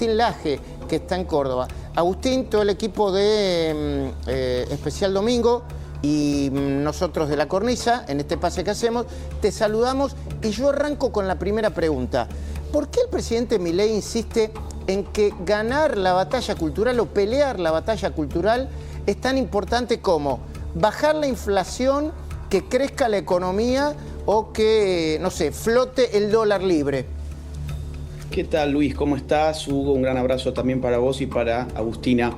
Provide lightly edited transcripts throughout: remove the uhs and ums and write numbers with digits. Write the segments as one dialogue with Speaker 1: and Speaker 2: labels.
Speaker 1: Agustín Laje, que está en Córdoba. Agustín, todo el equipo de Especial Domingo y nosotros de La Cornisa, en este pase que hacemos, te saludamos y yo arranco con la primera pregunta. ¿Por qué el presidente Milei insiste en que ganar la batalla cultural o pelear la batalla cultural es tan importante como bajar la inflación, que crezca la economía o que, no sé, flote el dólar libre?
Speaker 2: ¿Qué tal, Luis? ¿Cómo estás? Hugo, un gran abrazo también para vos y para Agustina.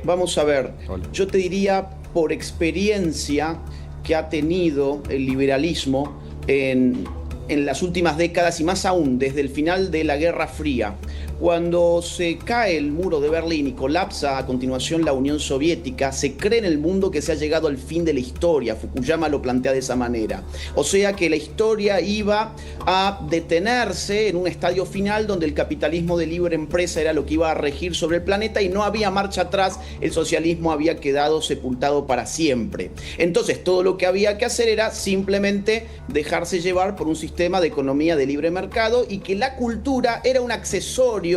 Speaker 2: Vamos a ver, yo te diría por experiencia que ha tenido el liberalismo en las últimas décadas y más aún desde el final de la Guerra Fría. Cuando se cae el muro de Berlín y colapsa a continuación la Unión Soviética, se cree en el mundo que se ha llegado al fin de la historia. Fukuyama lo plantea de esa manera. O sea que la historia iba a detenerse en un estadio final donde el capitalismo de libre empresa era lo que iba a regir sobre el planeta y no había marcha atrás, el socialismo había quedado sepultado para siempre. Entonces todo lo que había que hacer era simplemente dejarse llevar por un sistema de economía de libre mercado y que la cultura era un accesorio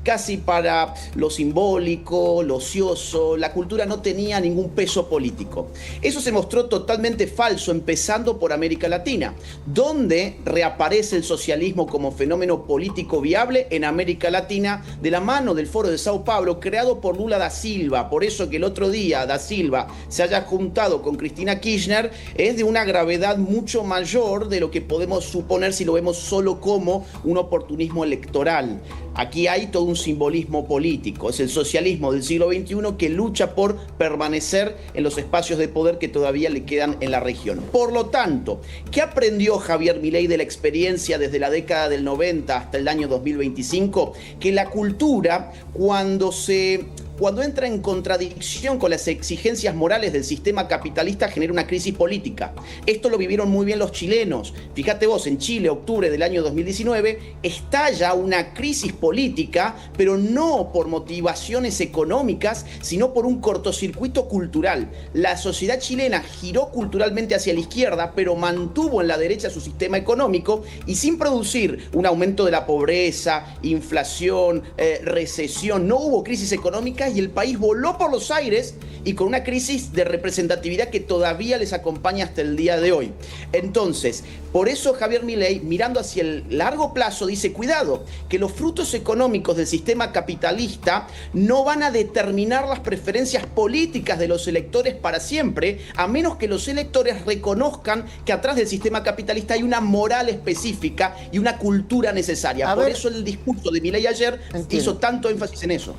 Speaker 2: casi para lo simbólico, lo ocioso. La cultura no tenía ningún peso político. Eso se mostró totalmente falso, empezando por América Latina, donde reaparece el socialismo como fenómeno político viable en América Latina de la mano del Foro de Sao Paulo, creado por Lula da Silva. Por eso que el otro día da Silva se haya juntado con Cristina Kirchner es de una gravedad mucho mayor de lo que podemos suponer si lo vemos solo como un oportunismo electoral. Aquí hay todo un simbolismo político. Es el socialismo del siglo XXI que lucha por permanecer en los espacios de poder que todavía le quedan en la región. Por lo tanto, ¿qué aprendió Javier Milei de la experiencia desde la década del 90 hasta el año 2025? Que la cultura, cuando entra en contradicción con las exigencias morales del sistema capitalista, genera una crisis política. Esto lo vivieron muy bien los chilenos. Fíjate vos, en Chile, octubre del año 2019, estalla una crisis política, pero no por motivaciones económicas, sino por un cortocircuito cultural. La sociedad chilena giró culturalmente hacia la izquierda, pero mantuvo en la derecha su sistema económico y sin producir un aumento de la pobreza, inflación, recesión, no hubo crisis económica y el país voló por los aires y con una crisis de representatividad que todavía les acompaña hasta el día de hoy. Entonces, por eso Javier Milei, mirando hacia el largo plazo, dice, cuidado, que los frutos económicos del sistema capitalista no van a determinar las preferencias políticas de los electores para siempre, a menos que los electores reconozcan que atrás del sistema capitalista hay una moral específica y una cultura necesaria. Por eso el discurso de Milei ayer hizo tanto énfasis en eso.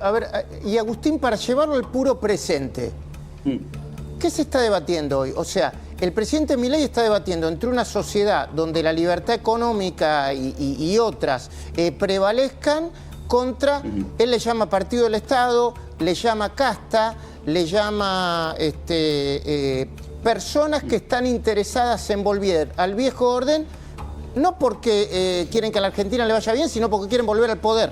Speaker 1: A ver, y Agustín, para llevarlo al puro presente, ¿qué se está debatiendo hoy? O sea, el presidente Milei está debatiendo entre una sociedad donde la libertad económica y otras prevalezcan contra, él le llama partido del Estado, le llama casta, le llama personas que están interesadas en volver al viejo orden, no porque quieren que a la Argentina le vaya bien, sino porque quieren volver al poder.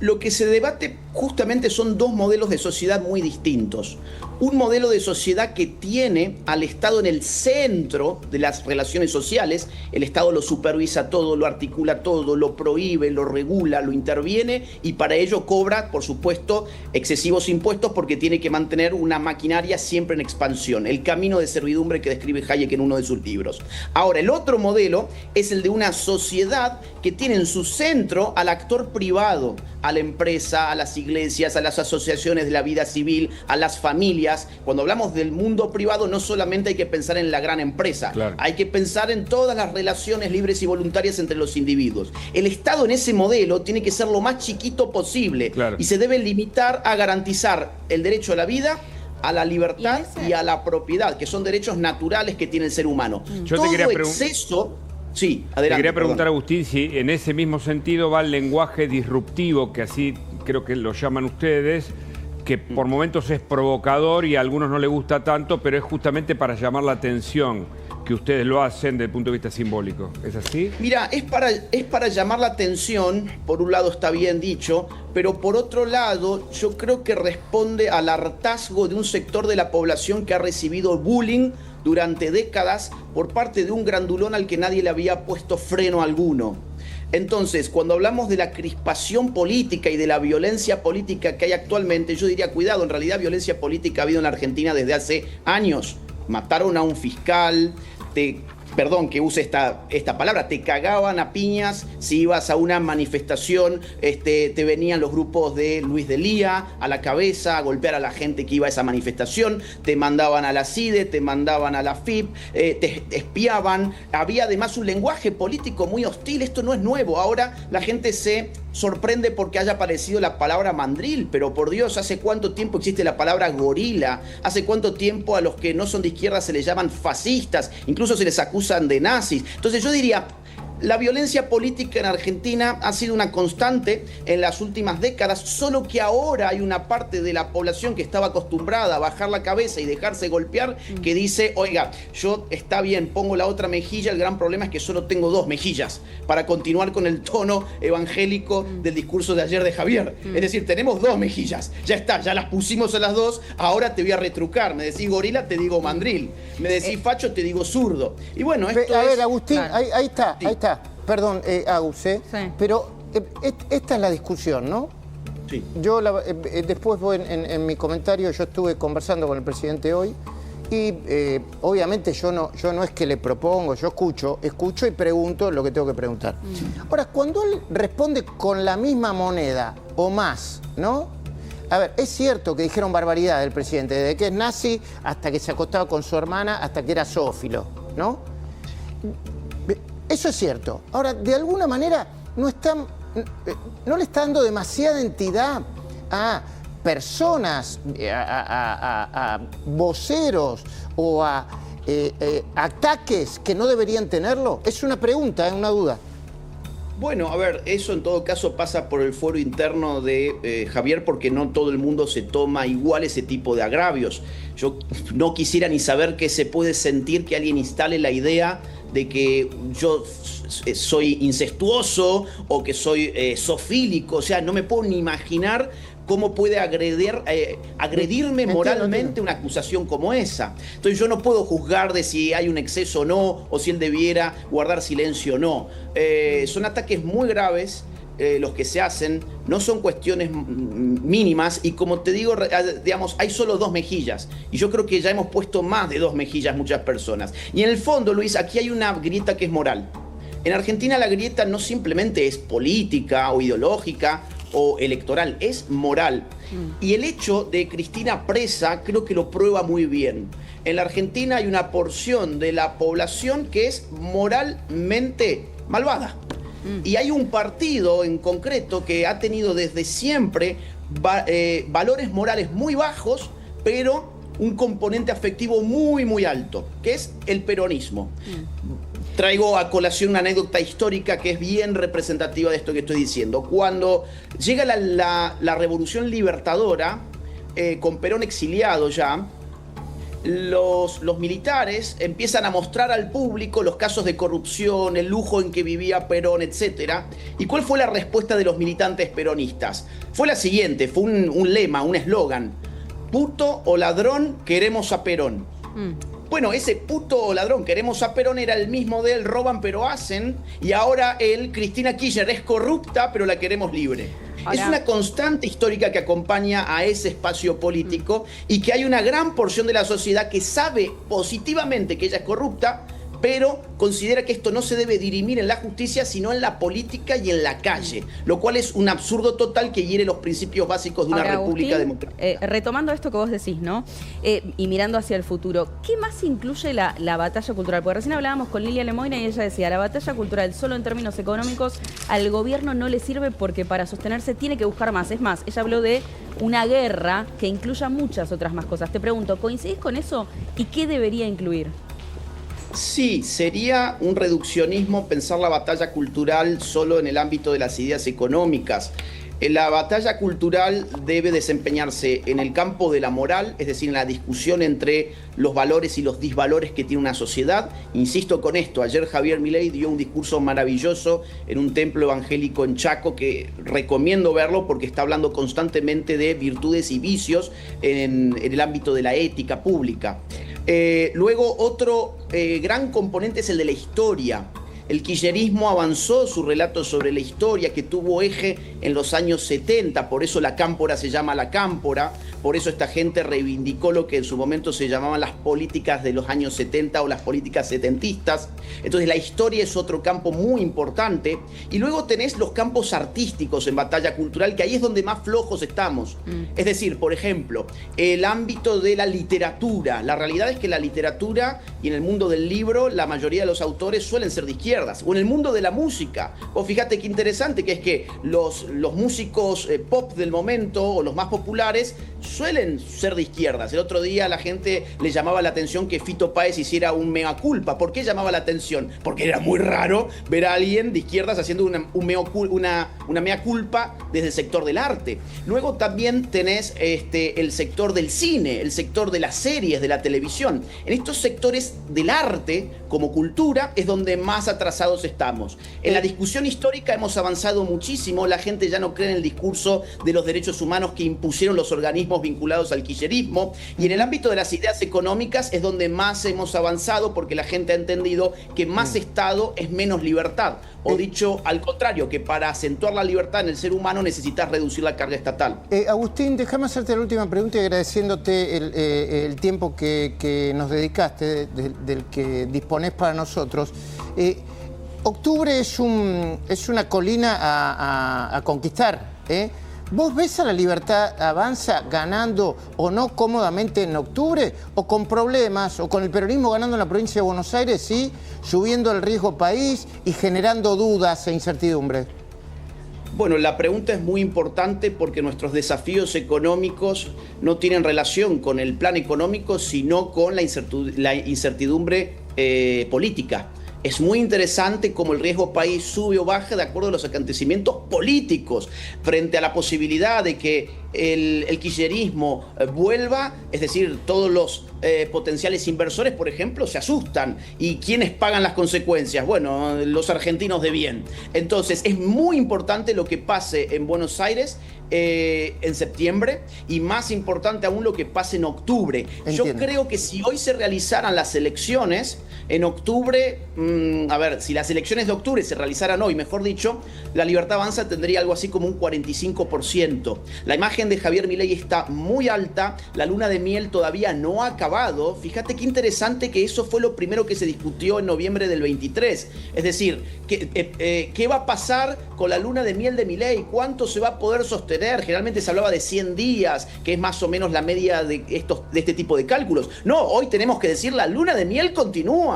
Speaker 2: Lo que se debate justamente son dos modelos de sociedad muy distintos. Un modelo de sociedad que tiene al Estado en el centro de las relaciones sociales. El Estado lo supervisa todo, lo articula todo, lo prohíbe, lo regula, lo interviene y para ello cobra, por supuesto, excesivos impuestos porque tiene que mantener una maquinaria siempre en expansión. El camino de servidumbre que describe Hayek en uno de sus libros. Ahora, el otro modelo es el de una sociedad que tiene en su centro al actor privado, a la empresa, a las iglesias, a las asociaciones de la vida civil, a las familias. Cuando hablamos del mundo privado no solamente hay que pensar en la gran empresa, hay que pensar en todas las relaciones libres y voluntarias entre los individuos. El Estado en ese modelo tiene que ser lo más chiquito posible y se debe limitar a garantizar el derecho a la vida, a la libertad y a la propiedad, que son derechos naturales que tiene el ser humano.
Speaker 3: Yo
Speaker 2: Todo
Speaker 3: te quería
Speaker 2: exceso... Sí, adelante.
Speaker 3: Te quería preguntar, Agustín, si en ese mismo sentido va el lenguaje disruptivo, que así creo que lo llaman ustedes, que por momentos es provocador y a algunos no les gusta tanto, pero es justamente para llamar la atención que ustedes lo hacen desde el punto de vista simbólico. ¿Es así?
Speaker 2: Mira, es para llamar la atención, por un lado está bien dicho, pero por otro lado yo creo que responde al hartazgo de un sector de la población que ha recibido bullying durante décadas por parte de un grandulón al que nadie le había puesto freno alguno. Entonces, cuando hablamos de la crispación política y de la violencia política que hay actualmente, yo diría, cuidado, en realidad violencia política ha habido en la Argentina desde hace años. Mataron a un fiscal, perdón que use esta palabra, te cagaban a piñas si ibas a una manifestación, te venían los grupos de Luis Delía a la cabeza a golpear a la gente que iba a esa manifestación, te mandaban a la CIDE, te mandaban a la FIP, te espiaban, había además un lenguaje político muy hostil, esto no es nuevo, ahora la gente se sorprende porque haya aparecido la palabra mandril, pero por Dios, ¿hace cuánto tiempo existe la palabra gorila? ¿Hace cuánto tiempo a los que no son de izquierda se les llaman fascistas? Incluso se les acusan de nazis. Entonces yo diría, la violencia política en Argentina ha sido una constante en las últimas décadas, solo que ahora hay una parte de la población que estaba acostumbrada a bajar la cabeza y dejarse golpear, que dice, oiga, yo está bien, pongo la otra mejilla, el gran problema es que solo tengo 2 mejillas, para continuar con el tono evangélico del discurso de ayer de Javier. Es decir, tenemos 2 mejillas, ya está, ya las pusimos a las 2, ahora te voy a retrucar, me decís gorila, te digo mandril, me decís facho, te digo zurdo. Y bueno, esto
Speaker 1: a ver,
Speaker 2: es...
Speaker 1: Agustín,
Speaker 4: Claro.
Speaker 1: ahí está,
Speaker 2: Sí.
Speaker 1: ahí está. Perdón, Agus,
Speaker 4: Sí.
Speaker 1: pero esta es la discusión, ¿no?
Speaker 2: Sí.
Speaker 1: Yo después en mi comentario yo estuve conversando con el presidente hoy y obviamente yo no es que le propongo, yo escucho y pregunto lo que tengo que preguntar. Ahora, cuando él responde con la misma moneda o más, ¿no? A ver, es cierto que dijeron barbaridad del presidente, desde que es nazi hasta que se acostaba con su hermana, hasta que era zoófilo, ¿no? Eso es cierto. Ahora, de alguna manera, no le está dando demasiada entidad a personas, a voceros o a ataques que no deberían tenerlo. Es una pregunta, una duda.
Speaker 2: Bueno, a ver, eso en todo caso pasa por el fuero interno de Javier, porque no todo el mundo se toma igual ese tipo de agravios. Yo no quisiera ni saber qué se puede sentir que alguien instale la idea de que yo soy incestuoso o que soy zoofílico. O sea, no me puedo ni imaginar cómo puede agredirme moralmente una acusación como esa. Entonces yo no puedo juzgar de si hay un exceso o no, o si él debiera guardar silencio o no. Son ataques muy graves los que se hacen, no son cuestiones mínimas y como te digo, digamos, hay solo 2 mejillas y yo creo que ya hemos puesto más de 2 mejillas muchas personas. Y en el fondo, Luis, aquí hay una grieta que es moral. En Argentina la grieta no simplemente es política o ideológica o electoral, es moral. Y el hecho de Cristina presa creo que lo prueba muy bien. En la Argentina hay una porción de la población que es moralmente malvada. Y hay un partido en concreto que ha tenido desde siempre valores morales muy bajos, pero un componente afectivo muy, muy alto, que es el peronismo. Traigo a colación una anécdota histórica que es bien representativa de esto que estoy diciendo. Cuando llega la Revolución Libertadora, con Perón exiliado ya, los militares empiezan a mostrar al público los casos de corrupción, el lujo en que vivía Perón, etc. ¿Y cuál fue la respuesta de los militantes peronistas? Fue la siguiente, fue un lema, un eslogan: puto o ladrón, queremos a Perón. Bueno, ese puto o ladrón, queremos a Perón, era el mismo de él, roban pero hacen, y ahora Cristina Kirchner es corrupta pero la queremos libre. Ahora, es una constante histórica que acompaña a ese espacio político y que hay una gran porción de la sociedad que sabe positivamente que ella es corrupta, pero considera que esto no se debe dirimir en la justicia, sino en la política y en la calle, lo cual es un absurdo total que hiere los principios básicos de una república democrática.
Speaker 4: Retomando esto que vos decís, ¿no? Y mirando hacia el futuro, ¿qué más incluye la batalla cultural? Porque recién hablábamos con Lilia Lemoyne y ella decía, la batalla cultural solo en términos económicos al gobierno no le sirve porque para sostenerse tiene que buscar más. Es más, ella habló de una guerra que incluya muchas otras más cosas. Te pregunto, ¿coincidís con eso? ¿Y qué debería incluir?
Speaker 2: Sí, sería un reduccionismo pensar la batalla cultural solo en el ámbito de las ideas económicas. La batalla cultural debe desempeñarse en el campo de la moral, es decir, en la discusión entre los valores y los disvalores que tiene una sociedad. Insisto con esto, ayer Javier Milei dio un discurso maravilloso en un templo evangélico en Chaco que recomiendo verlo porque está hablando constantemente de virtudes y vicios en el ámbito de la ética pública. Luego otro gran componente es el de la historia. El kirchnerismo avanzó su relato sobre la historia que tuvo eje en los años 70, por eso la cámpora se llama la cámpora, por eso esta gente reivindicó lo que en su momento se llamaban las políticas de los años 70 o las políticas setentistas. Entonces la historia es otro campo muy importante. Y luego tenés los campos artísticos en batalla cultural, que ahí es donde más flojos estamos. Es decir, por ejemplo, el ámbito de la literatura. La realidad es que la literatura y en el mundo del libro la mayoría de los autores suelen ser de izquierdas. O en el mundo de la música. Vos fíjate qué interesante que es que los músicos pop del momento o los más populares suelen ser de izquierdas. El otro día la gente le llamaba la atención que Fito Páez hiciera un mea culpa. ¿Por qué llamaba la atención? Porque era muy raro ver a alguien de izquierdas haciendo una mea culpa desde el sector del arte. Luego también tenés el sector del cine, el sector de las series, de la televisión. En estos sectores del arte como cultura es donde más atrasados estamos. En la discusión histórica hemos avanzado muchísimo. La gente ya no cree en el discurso de los derechos humanos que impusieron los organismos vinculados al kirchnerismo. Y en el ámbito de las ideas económicas es donde más hemos avanzado, porque la gente ha entendido que más Estado es menos libertad. O dicho al contrario, que para acentuar la libertad en el ser humano necesitas reducir la carga estatal.
Speaker 1: Agustín, déjame hacerte la última pregunta y agradeciéndote el tiempo que nos dedicaste, del que disponés para nosotros. Octubre es una colina a conquistar, ¿Vos ves a la Libertad Avanza ganando o no cómodamente en octubre? ¿O con problemas? ¿O con el peronismo ganando en la provincia de Buenos Aires, sí, subiendo el riesgo país y generando dudas e incertidumbre?
Speaker 2: Bueno, la pregunta es muy importante porque nuestros desafíos económicos no tienen relación con el plan económico, sino con la incertidumbre política. Es muy interesante cómo el riesgo país sube o baja de acuerdo a los acontecimientos políticos frente a la posibilidad de que el kirchnerismo vuelva, es decir, todos los potenciales inversores, por ejemplo, se asustan. ¿Y quiénes pagan las consecuencias? Bueno, los argentinos de bien. Entonces, es muy importante lo que pase en Buenos Aires en septiembre y más importante aún lo que pase en octubre.
Speaker 1: Entiendo.
Speaker 2: Yo creo que si hoy se realizaran las elecciones, en octubre, si las elecciones de octubre se realizaran hoy, mejor dicho, la Libertad Avanza tendría algo así como un 45%. La imagen de Javier Milei está muy alta, la luna de miel todavía no ha acabado. Fíjate qué interesante que eso fue lo primero que se discutió en noviembre del 23. Es decir, ¿qué va a pasar con la luna de miel de Milei? ¿Cuánto se va a poder sostener? Generalmente se hablaba de 100 días, que es más o menos la media de este tipo de cálculos. No, hoy tenemos que decir la luna de miel continúa.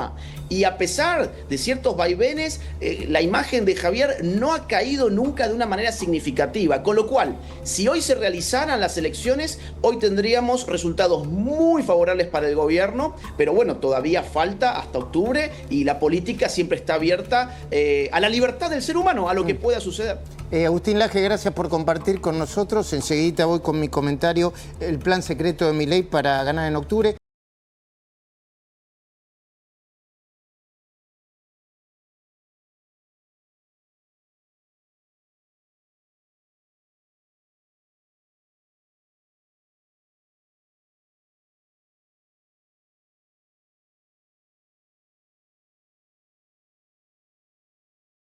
Speaker 2: Y a pesar de ciertos vaivenes, la imagen de Javier no ha caído nunca de una manera significativa. Con lo cual, si hoy se realizaran las elecciones, hoy tendríamos resultados muy favorables para el gobierno, pero bueno, todavía falta hasta octubre y la política siempre está abierta a la libertad del ser humano, a lo que pueda suceder.
Speaker 1: Agustín Laje, gracias por compartir con nosotros. Enseguida voy con mi comentario, el plan secreto de Milei para ganar en octubre.